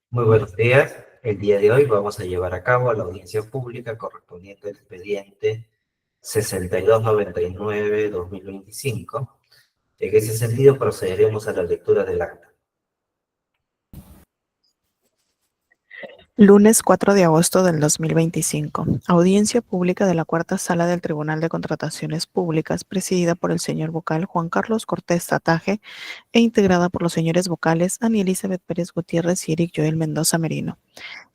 Muy buenos días. El día de hoy vamos a llevar a cabo la audiencia pública correspondiente al expediente 6299-2025. En ese sentido, procederemos a la lectura del acta. Lunes 4 de agosto del 2025. Audiencia pública de la Cuarta Sala del Tribunal de Contrataciones Públicas, presidida por el señor vocal Juan Carlos Cortés Tataje e integrada por los señores vocales Ana Elizabeth Pérez Gutiérrez y Eric Joel Mendoza Merino.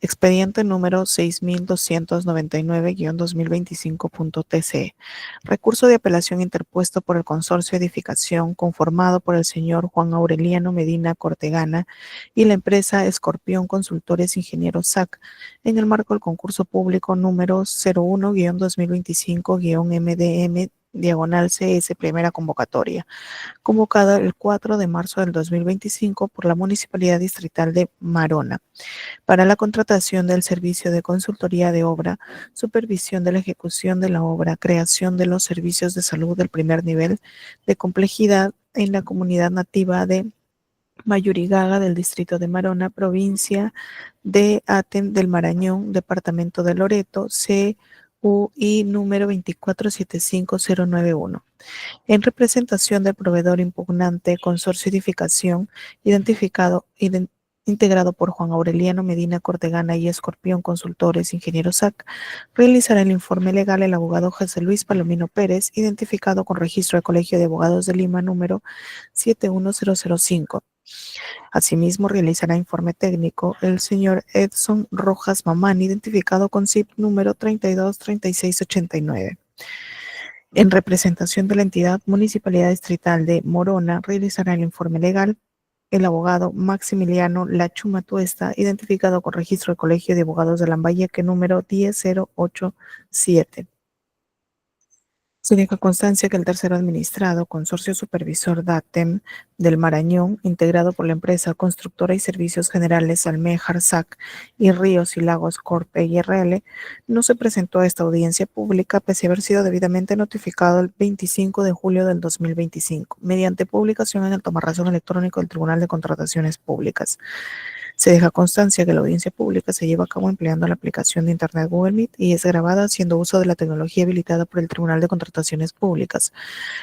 Expediente número 6299-2025.tce. Recurso de apelación interpuesto por el Consorcio Edificación, conformado por el señor Juan Aureliano Medina Cortegana y la empresa Escorpión Consultores Ingenieros SAC, en el marco del concurso público número 01-2025-MDM diagonal CS primera convocatoria, convocada el 4 de marzo del 2025 por la Municipalidad Distrital de Marona, para la contratación del servicio de consultoría de obra, supervisión de la ejecución de la obra, creación de los servicios de salud del primer nivel de complejidad en la comunidad nativa de Mayurigaga del distrito de Marona, provincia de Aten del Marañón, departamento de Loreto, CUI número 2475091. En representación del proveedor impugnante, Consorcio Edificación, integrado por Juan Aureliano Medina Cortegana y Escorpión Consultores Ingenieros SAC, realizará el informe legal el abogado José Luis Palomino Pérez, identificado con registro del Colegio de Abogados de Lima número 71005. Asimismo, realizará informe técnico el señor Edson Rojas Mamán, identificado con CIP número 323689. En representación de la entidad Municipalidad Distrital de Morona, realizará el informe legal el abogado Maximiliano Lachuma Tuesta, identificado con registro del Colegio de Abogados de Lambayeque número 10087. Se deja constancia que el tercero administrado, Consorcio Supervisor DATEM del Marañón, integrado por la empresa Constructora y Servicios Generales Almejar SAC y Ríos y Lagos Corp IRL, no se presentó a esta audiencia pública pese a haber sido debidamente notificado el 25 de julio del 2025, mediante publicación en el tomarrazón electrónico del Tribunal de Contrataciones Públicas. Se deja constancia que la audiencia pública se lleva a cabo empleando la aplicación de Internet Google Meet y es grabada haciendo uso de la tecnología habilitada por el Tribunal de Contrataciones Públicas.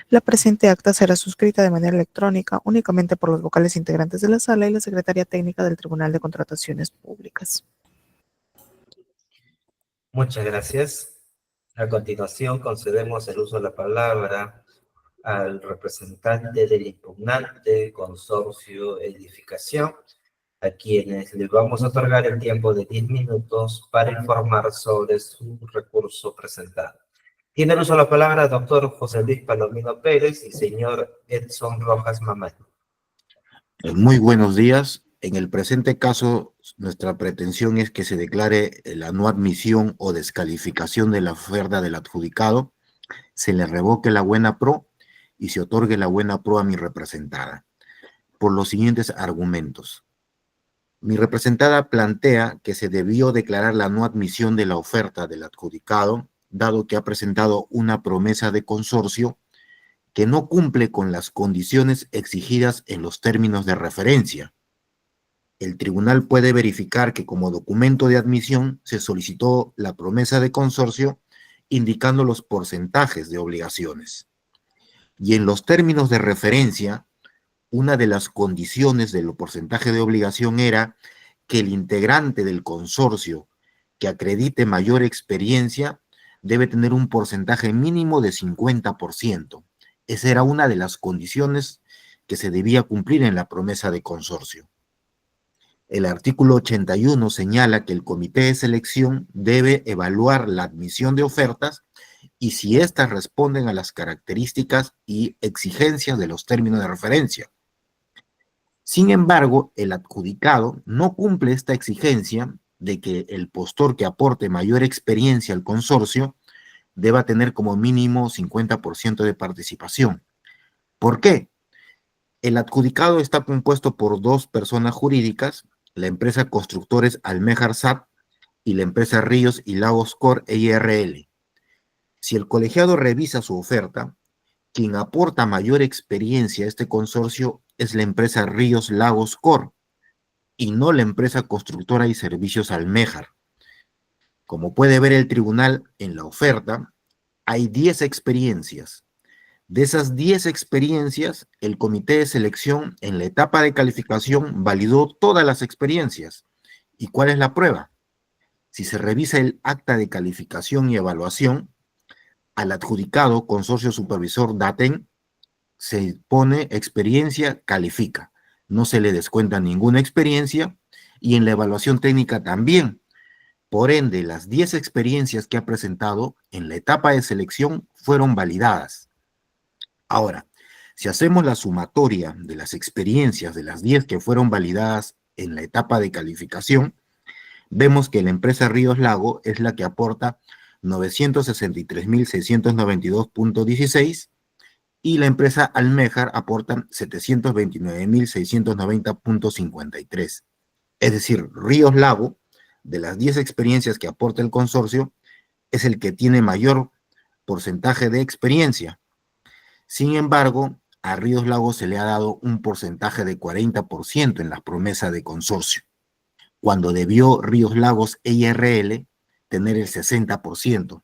La presente acta será suscrita de manera electrónica únicamente por los vocales integrantes de la sala y la secretaria técnica del Tribunal de Contrataciones Públicas. Muchas gracias. A continuación, concedemos el uso de la palabra al representante del impugnante Consorcio Edificación, a quienes les vamos a otorgar el tiempo de 10 minutos para informar sobre su recurso presentado. Tiene el uso de la palabra doctor José Luis Palomino Pérez y señor Edson Rojas Mamán. Muy buenos días. En el presente caso, nuestra pretensión es que se declare la no admisión o descalificación de la oferta del adjudicado, se le revoque la buena pro y se otorgue la buena pro a mi representada, por los siguientes argumentos. Mi representada plantea que se debió declarar la no admisión de la oferta del adjudicado, dado que ha presentado una promesa de consorcio que no cumple con las condiciones exigidas en los términos de referencia. El tribunal puede verificar que como documento de admisión se solicitó la promesa de consorcio indicando los porcentajes de obligaciones. Y en los términos de referencia, una de las condiciones del porcentaje de obligación era que el integrante del consorcio que acredite mayor experiencia debe tener un porcentaje mínimo de 50%. Esa era una de las condiciones que se debía cumplir en la promesa de consorcio. El artículo 81 señala que el comité de selección debe evaluar la admisión de ofertas y si éstas responden a las características y exigencias de los términos de referencia. Sin embargo, el adjudicado no cumple esta exigencia de que el postor que aporte mayor experiencia al consorcio deba tener como mínimo 50% de participación. ¿Por qué? El adjudicado está compuesto por dos personas jurídicas, la empresa Constructores Almejar SAP y la empresa Ríos y Lagos Cor IRL. Si el colegiado revisa su oferta, quien aporta mayor experiencia a este consorcio es la empresa Ríos Lagos Cor, y no la empresa constructora y servicios Alméjar. Como puede ver el tribunal en la oferta, hay 10 experiencias. De esas 10 experiencias, el comité de selección en la etapa de calificación validó todas las experiencias. ¿Y cuál es la prueba? Si se revisa el acta de calificación y evaluación, al adjudicado consorcio supervisor DATEM se pone experiencia califica. No se le descuenta ninguna experiencia y en la evaluación técnica también. Por ende, las 10 experiencias que ha presentado en la etapa de selección fueron validadas. Ahora, si hacemos la sumatoria de las experiencias de las 10 que fueron validadas en la etapa de calificación, vemos que la empresa Ríos Lago es la que aporta 963.692.16 y la empresa Alméjar aporta 729.690.53. Es decir, Ríos Lago, de las 10 experiencias que aporta el consorcio, es el que tiene mayor porcentaje de experiencia. Sin embargo, a Ríos Lago se le ha dado un porcentaje de 40% en la promesa de consorcio, cuando debió Ríos Lagos EIRL tener el 60%.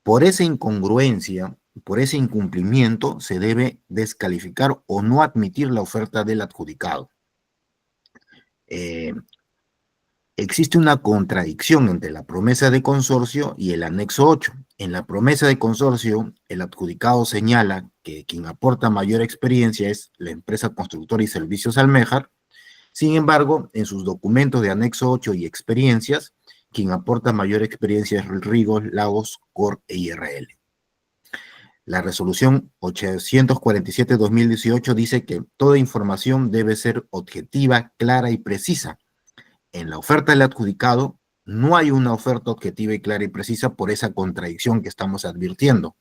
Por esa incongruencia, por ese incumplimiento, se debe descalificar o no admitir la oferta del adjudicado. Existe una contradicción entre la promesa de consorcio y el anexo 8. En la promesa de consorcio, el adjudicado señala que quien aporta mayor experiencia es la empresa constructora y servicios Alméjar. Sin embargo, en sus documentos de anexo 8 y experiencias, quien aporta mayor experiencia es Ríos Lagos Corp EIRL. La resolución 847-2018 dice que toda información debe ser objetiva, clara y precisa. En la oferta del adjudicado no hay una oferta objetiva y clara y precisa por esa contradicción que estamos advirtiendo.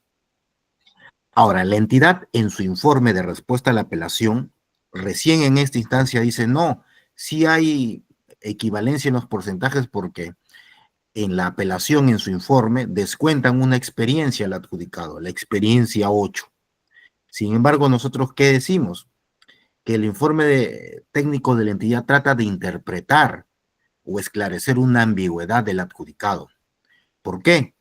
Ahora, la entidad en su informe de respuesta a la apelación, recién en esta instancia dice, no, sí hay equivalencia en los porcentajes porque en la apelación, en su informe, descuentan una experiencia al adjudicado, la experiencia 8. Sin embargo, nosotros, ¿qué decimos? Que el informe técnico de la entidad trata de interpretar o esclarecer una ambigüedad del adjudicado. ¿Por qué?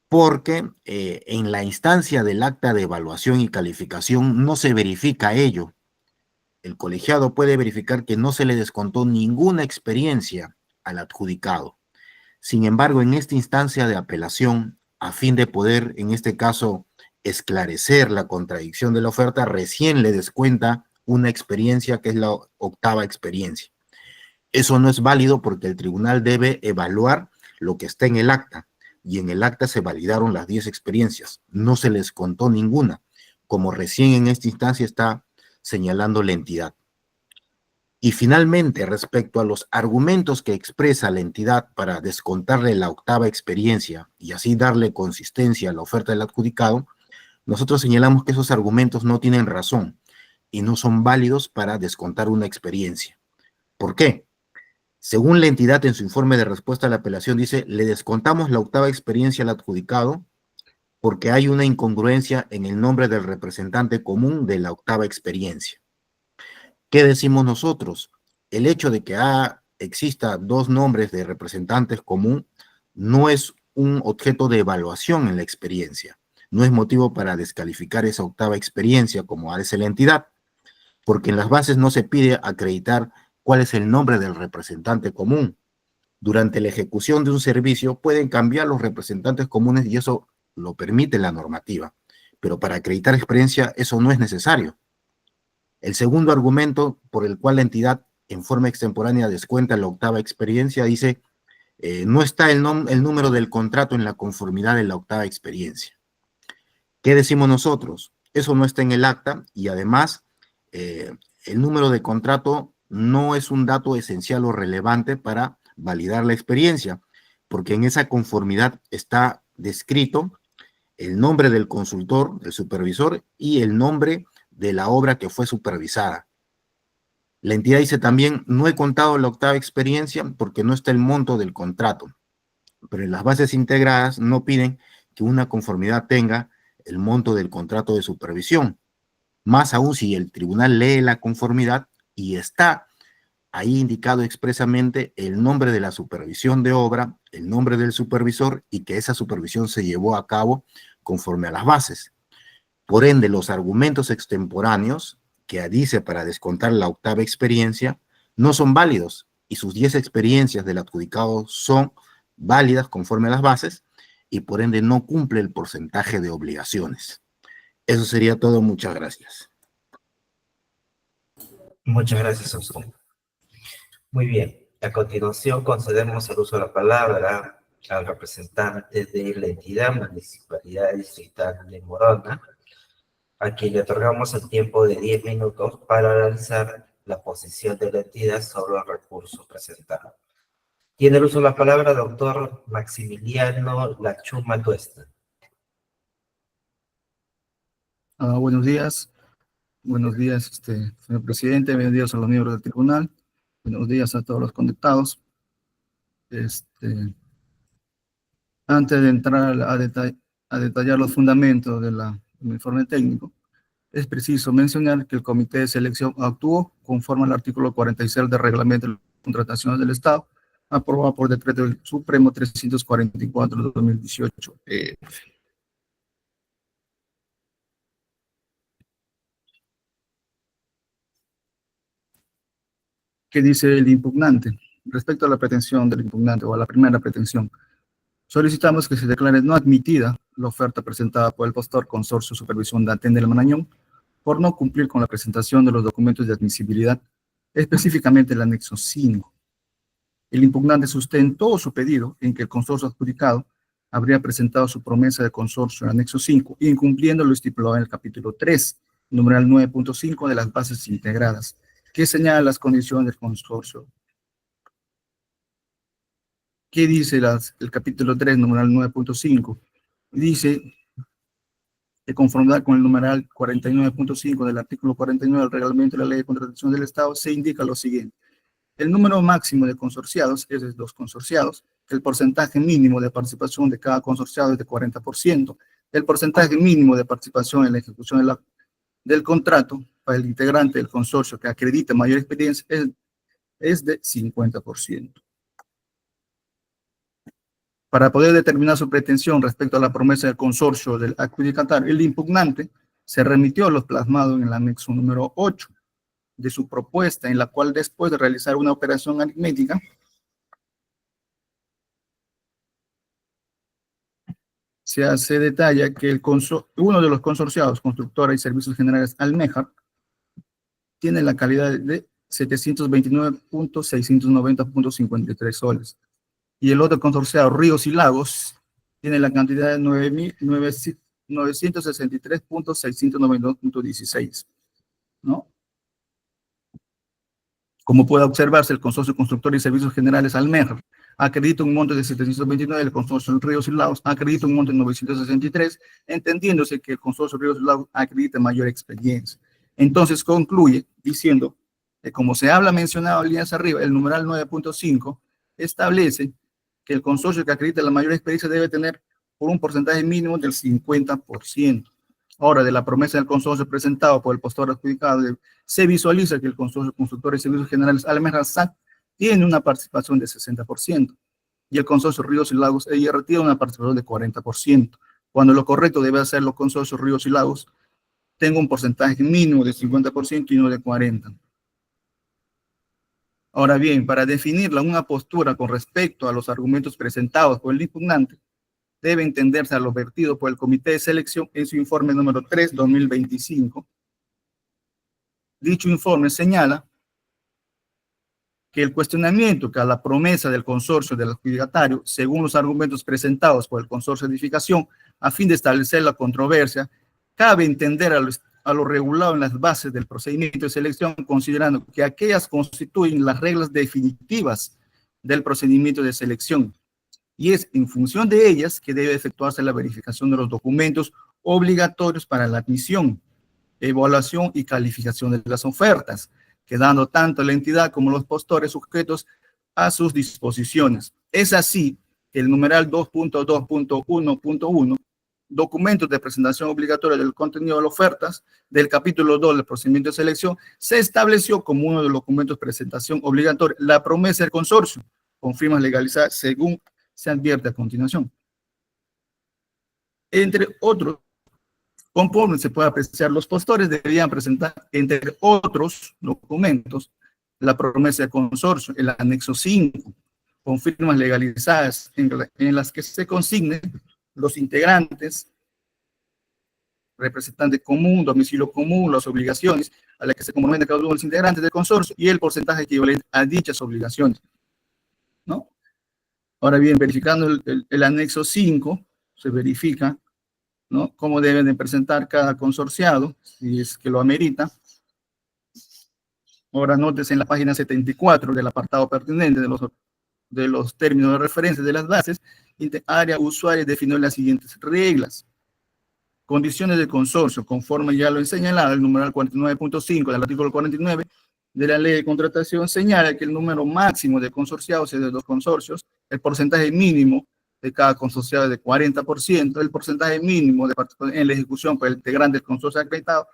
Porque en la instancia del acta de evaluación y calificación no se verifica ello. El colegiado puede verificar que no se le descontó ninguna experiencia al adjudicado. Sin embargo, en esta instancia de apelación, a fin de poder, en este caso, esclarecer la contradicción de la oferta, recién le descuenta una experiencia que es la octava experiencia. Eso no es válido porque el tribunal debe evaluar lo que está en el acta y en el acta se validaron las 10 experiencias. No se les contó ninguna, como recién en esta instancia está señalando la entidad. Y finalmente, respecto a los argumentos que expresa la entidad para descontarle la octava experiencia y así darle consistencia a la oferta del adjudicado, nosotros señalamos que esos argumentos no tienen razón y no son válidos para descontar una experiencia. ¿Por qué? Según la entidad en su informe de respuesta a la apelación dice, le descontamos la octava experiencia al adjudicado porque hay una incongruencia en el nombre del representante común de la octava experiencia. ¿Qué decimos nosotros? El hecho de que exista 2 nombres de representantes común no es un objeto de evaluación en la experiencia. No es motivo para descalificar esa octava experiencia como hace la entidad, porque en las bases no se pide acreditar cuál es el nombre del representante común. Durante la ejecución de un servicio pueden cambiar los representantes comunes y eso lo permite la normativa, pero para acreditar experiencia eso no es necesario. El segundo argumento por el cual la entidad en forma extemporánea descuenta la octava experiencia dice no está el número del contrato en la conformidad de la octava experiencia. ¿Qué decimos nosotros? Eso no está en el acta y además el número de contrato no es un dato esencial o relevante para validar la experiencia, porque en esa conformidad está descrito el nombre del consultor, del supervisor y el nombre de la obra que fue supervisada. La entidad dice también, no he contado la octava experiencia porque no está el monto del contrato, pero en las bases integradas no piden que una conformidad tenga el monto del contrato de supervisión. Más aún si el tribunal lee la conformidad y está ahí indicado expresamente el nombre de la supervisión de obra, el nombre del supervisor y que esa supervisión se llevó a cabo conforme a las bases. Por ende, los argumentos extemporáneos que dice para descontar la octava experiencia no son válidos y sus 10 experiencias del adjudicado son válidas conforme a las bases y por ende no cumple el porcentaje de obligaciones. Eso sería todo. Muchas gracias. Muchas gracias a usted. Muy bien. A continuación concedemos el uso de la palabra al representante de la entidad Municipalidad Distrital de Morona, a quien le otorgamos el tiempo de 10 minutos para analizar la posición de la entidad sobre el recurso presentado. Tiene el uso de la palabra doctor Maximiliano Lachuma Tuesta. Buenos días. Buenos días, señor presidente. Buenos días a los miembros del tribunal. Buenos días a todos los conectados. Antes de entrar a detallar los fundamentos del informe técnico, es preciso mencionar que el Comité de Selección actuó conforme al artículo 46 del Reglamento de Contrataciones del Estado, aprobado por Decreto del Supremo 344 de 2018. ¿Qué dice el impugnante? Respecto a la pretensión del impugnante o a la primera pretensión, solicitamos que se declare no admitida la oferta presentada por el postor Consorcio Supervisión Datem del Marañón por no cumplir con la presentación de los documentos de admisibilidad, específicamente el anexo 5. El impugnante sustentó su pedido en que el consorcio adjudicado habría presentado su promesa de consorcio en el anexo 5, incumpliendo lo estipulado en el capítulo 3, numeral 9.5 de las bases integradas, que señala las condiciones del consorcio. ¿Qué dice el capítulo 3, numeral 9.5? Dice de conformidad con el numeral 49.5 del artículo 49 del Reglamento de la Ley de Contratación del Estado, se indica lo siguiente. El número máximo de consorciados es de 2 consorciados, el porcentaje mínimo de participación de cada consorciado es de 40%, el porcentaje mínimo de participación en la ejecución del contrato para el integrante del consorcio que acredite mayor experiencia es de 50%. Para poder determinar su pretensión respecto a la promesa del consorcio del adjudicatario, el impugnante se remitió a los plasmados en el anexo número 8 de su propuesta, en la cual después de realizar una operación aritmética, se detalla que uno de los consorciados, Constructora y Servicios Generales Almejar, tiene la calidad de 729.690.53 soles. Y el otro consorciado, Ríos y Lagos, tiene la cantidad de 9.963.692.16, ¿no? Como puede observarse, el consorcio Constructor y Servicios Generales Almejar acredita un monto de 729, el consorcio Ríos y Lagos acredita un monto de 963, entendiéndose que el consorcio Ríos y Lagos acredita mayor experiencia. Entonces concluye diciendo que, como se habla mencionado líneas arriba, el numeral 9.5 establece que el consorcio que acredita la mayor experiencia debe tener por un porcentaje mínimo del 50%. Ahora, de la promesa del consorcio presentado por el postor adjudicado, se visualiza que el consorcio Constructor y Servicios Generales Almejar SAC tiene una participación de 60% y el consorcio Ríos y Lagos EIR tiene una participación de 40%, cuando lo correcto debe ser los consorcios Ríos y Lagos tenga un porcentaje mínimo de 50% y no de 40%. Ahora bien, para definirla una postura con respecto a los argumentos presentados por el impugnante, debe entenderse a lo vertido por el Comité de Selección en su informe número 3/2025. Dicho informe señala que el cuestionamiento que a la promesa del consorcio del adjudicatario, según los argumentos presentados por el consorcio de edificación, a fin de establecer la controversia, cabe entender a lo regulado en las bases del procedimiento de selección, considerando que aquellas constituyen las reglas definitivas del procedimiento de selección, y es en función de ellas que debe efectuarse la verificación de los documentos obligatorios para la admisión, evaluación y calificación de las ofertas, quedando tanto la entidad como los postores sujetos a sus disposiciones. Es así que el numeral 2.2.1.1 documentos de presentación obligatoria del contenido de las ofertas del capítulo 2 del procedimiento de selección, se estableció como uno de los documentos de presentación obligatoria la promesa del consorcio con firmas legalizadas según se advierte a continuación. Entre otros componentes se puede apreciar, los postores deberían presentar, entre otros documentos, la promesa de consorcio, el anexo 5, con firmas legalizadas en las que se consignen los integrantes, representante común, domicilio común, las obligaciones a las que se comprometen cada uno de los integrantes del consorcio y el porcentaje equivalente a dichas obligaciones, ¿no? Ahora bien, verificando el anexo 5, se verifica, ¿no?, cómo deben de presentar cada consorciado, si es que lo amerita. Ahora nótese en la página 74 del apartado pertinente de los términos de referencia de las bases, área usuaria definió las siguientes reglas. Condiciones del consorcio, conforme ya lo he señalado, el numeral 49.5 del artículo 49 de la ley de contratación señala que el número máximo de consorciados es de 2 consorcios, el porcentaje mínimo de cada consorciado es de 40%, el porcentaje mínimo de participación en la ejecución por el integrante del consorcio acreditado,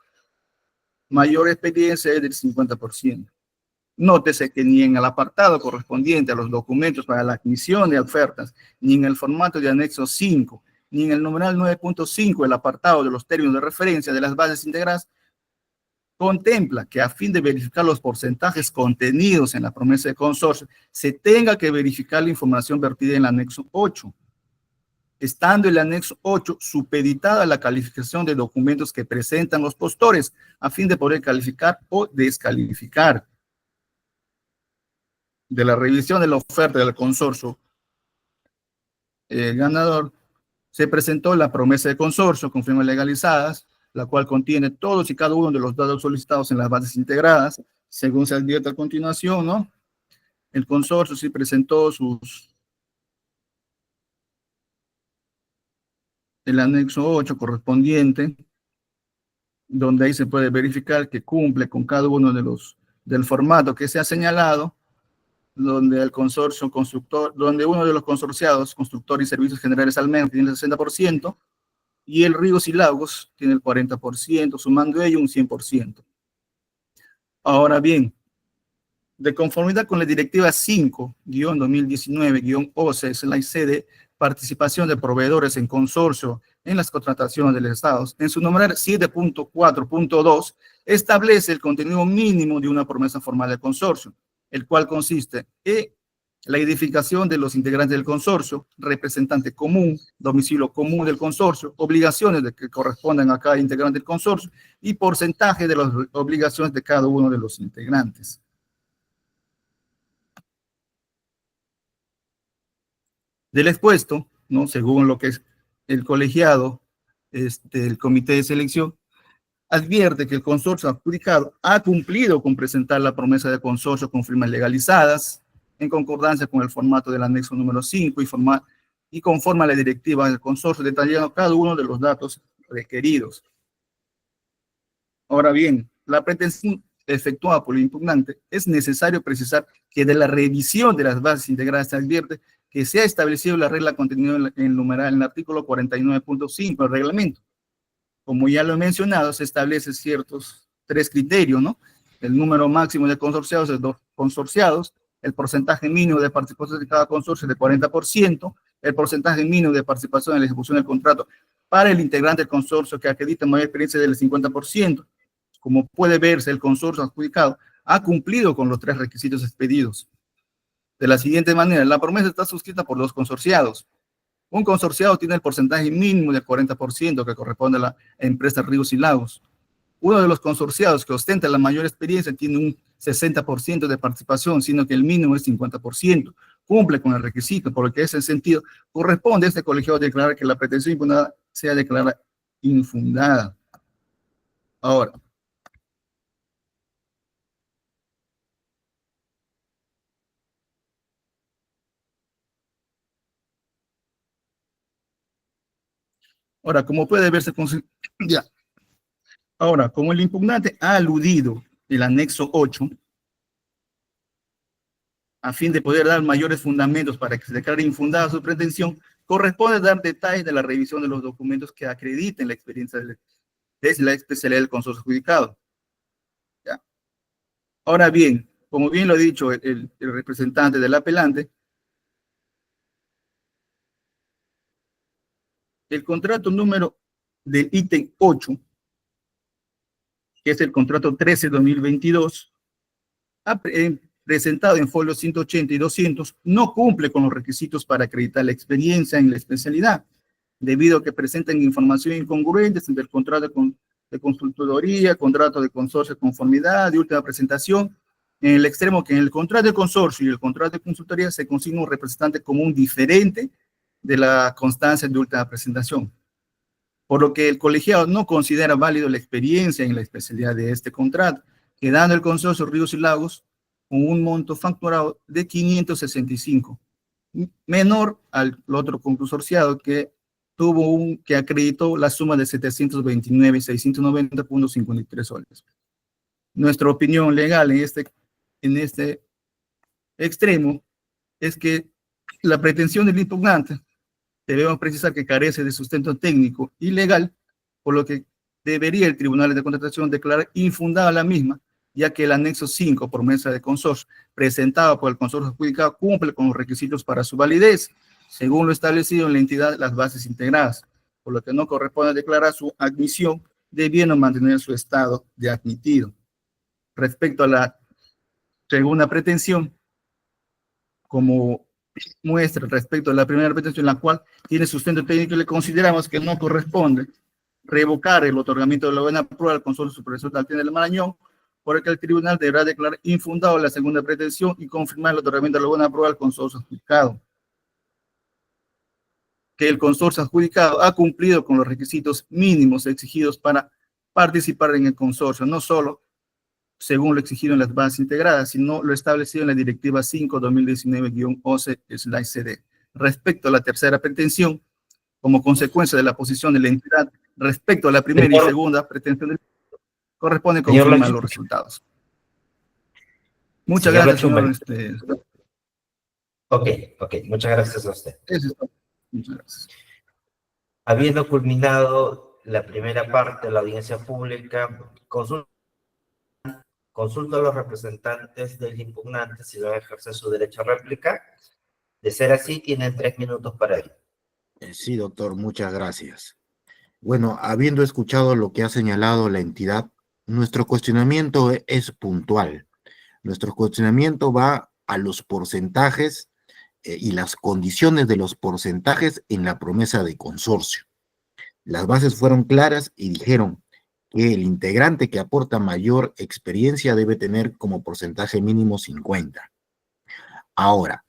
mayor experiencia es del 50%. Nótese que ni en el apartado correspondiente a los documentos para la admisión de ofertas, ni en el formato de anexo 5, ni en el numeral 9.5 del apartado de los términos de referencia de las bases integradas, contempla que a fin de verificar los porcentajes contenidos en la promesa de consorcio, se tenga que verificar la información vertida en el anexo 8, estando el anexo 8 supeditada a la calificación de documentos que presentan los postores, a fin de poder calificar o descalificar. De la revisión de la oferta del consorcio ganador, se presentó la promesa de consorcio con firmas legalizadas, la cual contiene todos y cada uno de los datos solicitados en las bases integradas, según se advierte a continuación, ¿no? El consorcio sí presentó el anexo 8 correspondiente, donde ahí se puede verificar que cumple con cada uno del formato que se ha señalado, donde el consorcio constructor, donde uno de los consorciados, constructor y servicios generales al menos, tiene el 60%, y el Ríos y Lagos tiene el 40%, sumando ello un 100%. Ahora bien, de conformidad con la directiva 5-2019-OCE/C de participación de proveedores en consorcio en las contrataciones de los estados, en su numeral 7.4.2 establece el contenido mínimo de una promesa formal de consorcio, el cual consiste en la edificación de los integrantes del consorcio, representante común, domicilio común del consorcio, obligaciones que correspondan a cada integrante del consorcio y porcentaje de las obligaciones de cada uno de los integrantes. Del expuesto, ¿no?, según lo que es el colegiado, el comité de selección, advierte que el consorcio adjudicado ha cumplido con presentar la promesa de consorcio con firmas legalizadas, en concordancia con el formato del anexo número 5 y conforme a la directiva del consorcio, detallando cada uno de los datos requeridos. Ahora bien, la pretensión efectuada por el impugnante, es necesario precisar que de la revisión de las bases integradas se advierte que se ha establecido la regla contenida en el artículo 49.5 del reglamento. Como ya lo he mencionado, se establece ciertos 3 criterios, ¿no? El número máximo de consorciados es 2 consorciados, el porcentaje mínimo de participación de cada consorcio es de 40%, el porcentaje mínimo de participación en la ejecución del contrato para el integrante del consorcio que acredita mayor experiencia del 50%. Como puede verse, el consorcio adjudicado ha cumplido con los 3 requisitos expedidos. De la siguiente manera, la promesa está suscrita por 2 consorciados. Un consorciado tiene el porcentaje mínimo del 40% que corresponde a la empresa Ríos y Lagos. Uno de los consorciados que ostenta la mayor experiencia tiene un 60% de participación, sino que el mínimo es 50%. Cumple con el requisito, por lo que en ese sentido corresponde a este colegiado declarar que la pretensión impugnada sea declarada infundada. Ahora, como puede verse, ya. Ahora, como el impugnante ha aludido el anexo 8, a fin de poder dar mayores fundamentos para que se declare infundada su pretensión, corresponde dar detalles de la revisión de los documentos que acrediten la experiencia desde la especialidad del consorcio adjudicado. ¿Ya? Ahora bien, como bien lo ha dicho el representante del apelante, el contrato número del ítem 8, que es el contrato 13-2022, presentado en folio 180 y 200, no cumple con los requisitos para acreditar la experiencia en la especialidad, debido a que presentan información incongruente entre el contrato de consultoría, contrato de consorcio de conformidad, de última presentación, en el extremo que en el contrato de consorcio y el contrato de consultoría se consigna un representante común diferente de la constancia de última presentación, por lo que el colegiado no considera válido la experiencia en la especialidad de este contrato, quedando el consorcio Ríos y Lagos con un monto facturado de 565, menor al otro consorciado que que acreditó la suma de 729.690.53 soles. Nuestra opinión legal en este extremo es que la pretensión del impugnante debemos precisar que carece de sustento técnico y legal, por lo que debería el Tribunal de Contratación declarar infundada la misma, ya que el anexo 5, promesa de consorcio, presentado por el consorcio adjudicado, cumple con los requisitos para su validez, según lo establecido en la entidad de las bases integradas, por lo que no corresponde declarar su admisión, debiendo mantener su estado de admitido. Respecto a la segunda pretensión, como muestra respecto a la primera pretensión, la cual tiene sustento técnico, le consideramos que no corresponde revocar el otorgamiento de la buena prueba al consorcio supervisor de Alten del Marañón, por el que el tribunal deberá declarar infundado la segunda pretensión y confirmar el otorgamiento de la buena prueba al consorcio adjudicado. Que el consorcio adjudicado ha cumplido con los requisitos mínimos exigidos para participar en el consorcio, no solo según lo exigido en las bases integradas, sino lo establecido en la Directiva 5-2019-11/CD. Respecto a la tercera pretensión, como consecuencia de la posición de la entidad respecto a la primera y segunda pretensión, corresponde confirmar los resultados. Muchas gracias, señor. Ok, muchas gracias a usted. Muchas gracias. Habiendo culminado la primera parte de la audiencia pública, consulto a los representantes del impugnante si van a ejercer su derecho a réplica. De ser así, tienen 3 minutos para ello. Sí, doctor, muchas gracias. Bueno, habiendo escuchado lo que ha señalado la entidad, nuestro cuestionamiento es puntual. Nuestro cuestionamiento va a los porcentajes y las condiciones de los porcentajes en la promesa de consorcio. Las bases fueron claras y dijeron que el integrante que aporta mayor experiencia debe tener como porcentaje mínimo 50. Ahora,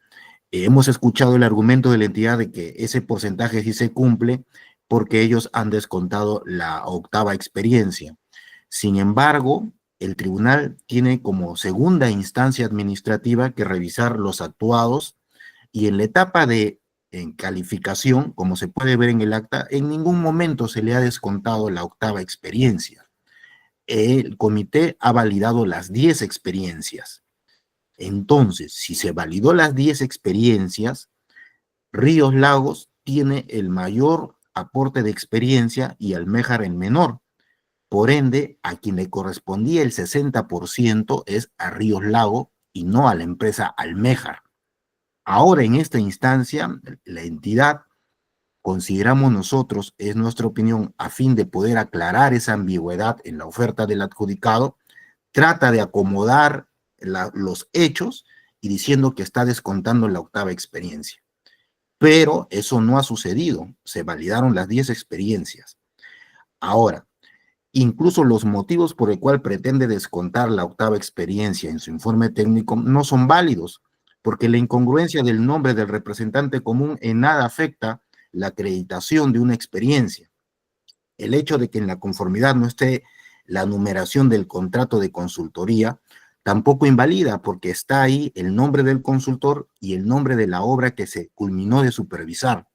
hemos escuchado el argumento de la entidad de que ese porcentaje sí se cumple porque ellos han descontado la octava experiencia. Sin embargo, el tribunal tiene como segunda instancia administrativa que revisar los actuados y en la etapa de calificación, como se puede ver en el acta, en ningún momento se le ha descontado la octava experiencia. El comité ha validado las 10 experiencias. Entonces, si se validó las 10 experiencias, Ríos Lagos tiene el mayor aporte de experiencia y Alméjar el menor. Por ende, a quien le correspondía el 60% es a Ríos Lagos y no a la empresa Alméjar. Ahora, en esta instancia, la entidad, consideramos nosotros, es nuestra opinión, a fin de poder aclarar esa ambigüedad en la oferta del adjudicado, trata de acomodar los hechos y diciendo que está descontando la octava experiencia. Pero eso no ha sucedido, se validaron las 10 experiencias. Ahora, incluso los motivos por el cual pretende descontar la octava experiencia en su informe técnico no son válidos, porque la incongruencia del nombre del representante común en nada afecta la acreditación de una experiencia. El hecho de que en la conformidad no esté la numeración del contrato de consultoría tampoco invalida, porque está ahí el nombre del consultor y el nombre de la obra que se culminó de supervisar.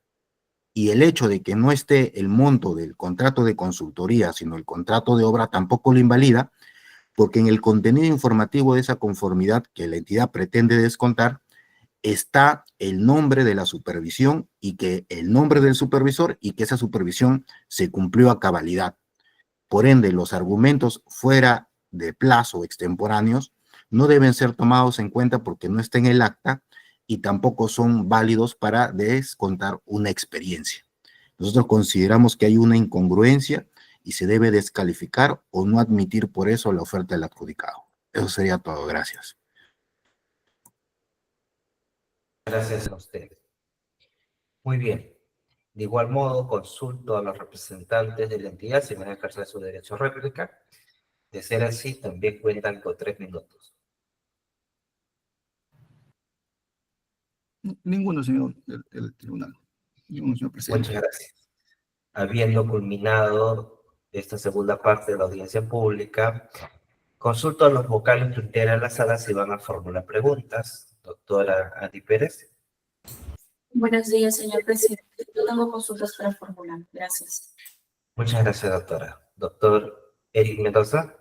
Y el hecho de que no esté el monto del contrato de consultoría, sino el contrato de obra, tampoco lo invalida, porque en el contenido informativo de esa conformidad que la entidad pretende descontar, está el nombre de la supervisión y que el nombre del supervisor y que esa supervisión se cumplió a cabalidad. Por ende, los argumentos fuera de plazo extemporáneos no deben ser tomados en cuenta porque no está en el acta y tampoco son válidos para descontar una experiencia. Nosotros consideramos que hay una incongruencia y se debe descalificar o no admitir por eso la oferta del adjudicado. Eso sería todo. Gracias. Gracias a usted. Muy bien. De igual modo, consulto a los representantes de la entidad si van a ejercer su derecho a réplica. De ser así, también cuentan con 3 minutos. Ninguno, señor el tribunal. Ninguno, señor presidente. Muchas gracias. Habiendo culminado esta segunda parte de la audiencia pública, consulto a los vocales que integran la sala si van a formular preguntas. Doctora Andy Pérez. Buenos días, señor presidente. No tengo consultas para formular. Gracias. Muchas gracias, doctora. Doctor Eric Mendoza.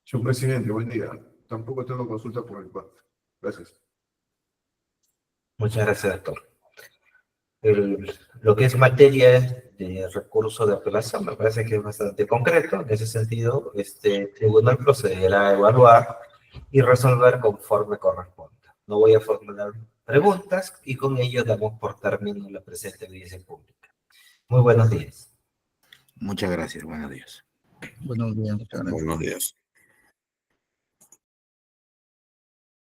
Señor presidente, buen día. Tampoco tengo consulta por el cuarto. Gracias. Muchas gracias, doctor. Lo que es materia de recurso de apelación me parece que es bastante concreto. En ese sentido, este tribunal procederá a evaluar y resolver conforme corresponda. No voy a formular preguntas y con ello damos por término la presente audiencia pública. Muy buenos días. Muchas gracias. Buenos días. Buenos días, muchas gracias. Buenos días.